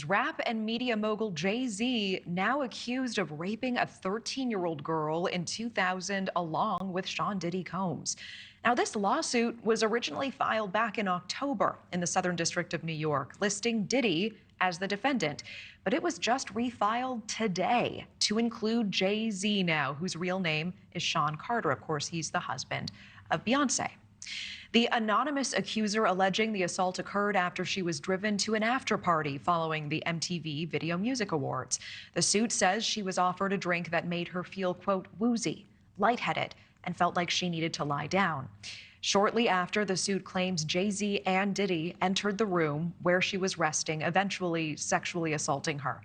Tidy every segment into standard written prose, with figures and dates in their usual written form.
Rap and media mogul Jay-Z now accused of raping a 13-year-old girl in 2000 along with Sean Diddy Combs. Now, this lawsuit was originally filed back in October in the Southern District of New York, listing Diddy as the defendant. But it was just refiled today to include Jay-Z now, whose real name is Sean Carter. Of course, he's the husband of Beyonce. The anonymous accuser alleging the assault occurred after she was driven to an after party following the MTV Video Music Awards. The suit says she was offered a drink that made her feel, quote, woozy, lightheaded, and felt like she needed to lie down. Shortly after, the suit claims Jay-Z and Diddy entered the room where she was resting, eventually sexually assaulting her.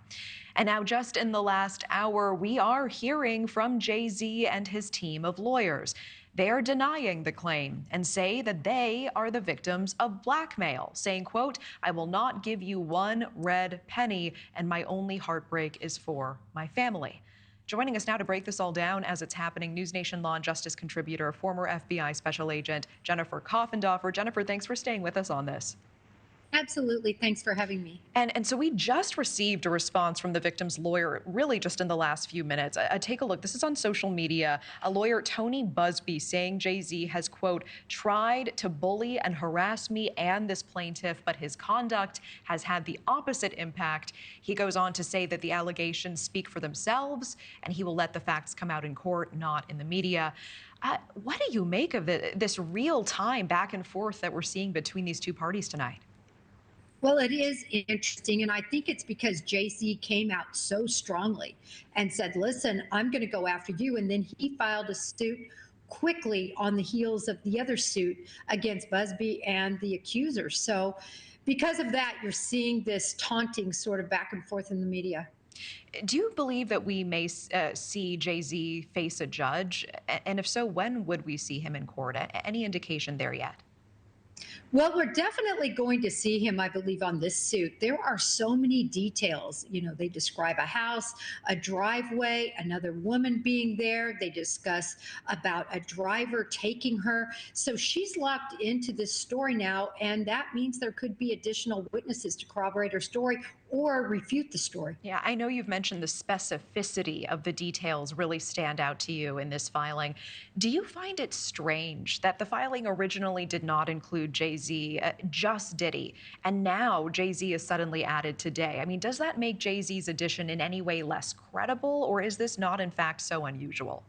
And now, just in the last hour, we are hearing from Jay-Z and his team of lawyers. They are denying the claim and say that they are the victims of blackmail, saying, quote, I will not give you one red penny, and my only heartbreak is for my family. Joining us now to break this all down as it's happening, NewsNation Law and Justice contributor, former FBI Special Agent Jennifer Coffindoffer. Jennifer, thanks for staying with us on this. Absolutely. Thanks for having me. And so we just received a response from the victim's lawyer, really just in the last few minutes. Take a look. This is on social media. A lawyer, Tony Busby, saying Jay-Z has, quote, tried to bully and harass me and this plaintiff, but his conduct has had the opposite impact. He goes on to say that the allegations speak for themselves, and he will let the facts come out in court, not in the media. What do you make of this real-time back and forth that we're seeing between these two parties tonight? Well, it is interesting, and I think it's because Jay-Z came out so strongly and said, listen, I'm going to go after you. And then he filed a suit quickly on the heels of the other suit against Busby and the accuser. So because of that, you're seeing this taunting sort of back and forth in the media. Do you believe that we may see Jay-Z face a judge? And if so, when would we see him in court? Any indication there yet? Well, we're definitely going to see him, I believe, on this suit. There are so many details. You know, they describe a house, a driveway, another woman being there. They discuss about a driver taking her. So she's locked into this story now, and that means there could be additional witnesses to corroborate her story or refute the story. Yeah, I know you've mentioned the specificity of the details really stand out to you in this filing. Do you find it strange that the filing originally did not include Jay-Z, just Diddy, and now Jay-Z is suddenly added today? I mean, does that make Jay-Z's addition in any way less credible, or is this not, in fact, so unusual?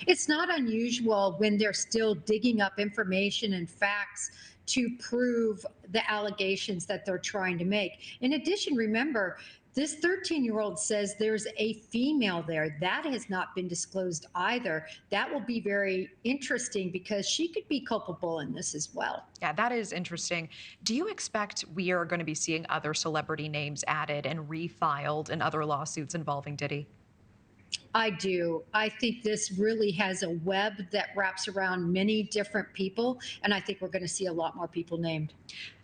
It's not unusual when they're still digging up information and facts to prove the allegations that they're trying to make. In addition, remember, this 13-year-old says there's a female there. That has not been disclosed either. That will be very interesting because she could be culpable in this as well. Yeah, that is interesting. Do you expect we are going to be seeing other celebrity names added and refiled in other lawsuits involving Diddy? I do. I think this really has a web that wraps around many different people, and I think we're going to see a lot more people named.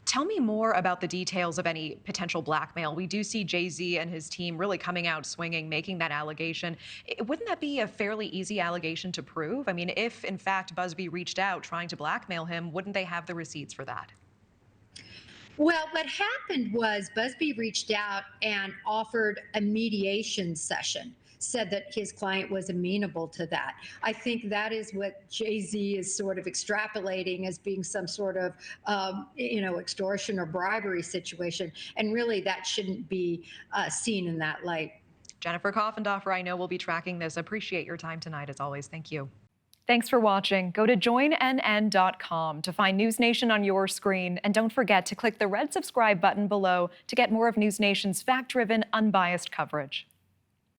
Tell me more about the details of any potential blackmail. We do see Jay-Z and his team really coming out swinging, making that allegation. Wouldn't that be a fairly easy allegation to prove? I mean, if in fact Busby reached out trying to blackmail him, wouldn't they have the receipts for that? Well, what happened was Busby reached out and offered a mediation session, said that his client was amenable to that. I think that is what Jay-Z is sort of extrapolating as being some sort of, extortion or bribery situation. And really, that shouldn't be seen in that light. Jennifer Coffindoffer, I know we'll be tracking this. Appreciate your time tonight, as always. Thank you. Thanks for watching. Go to joinnn.com to find NewsNation on your screen. And don't forget to click the red subscribe button below to get more of NewsNation's fact-driven, unbiased coverage.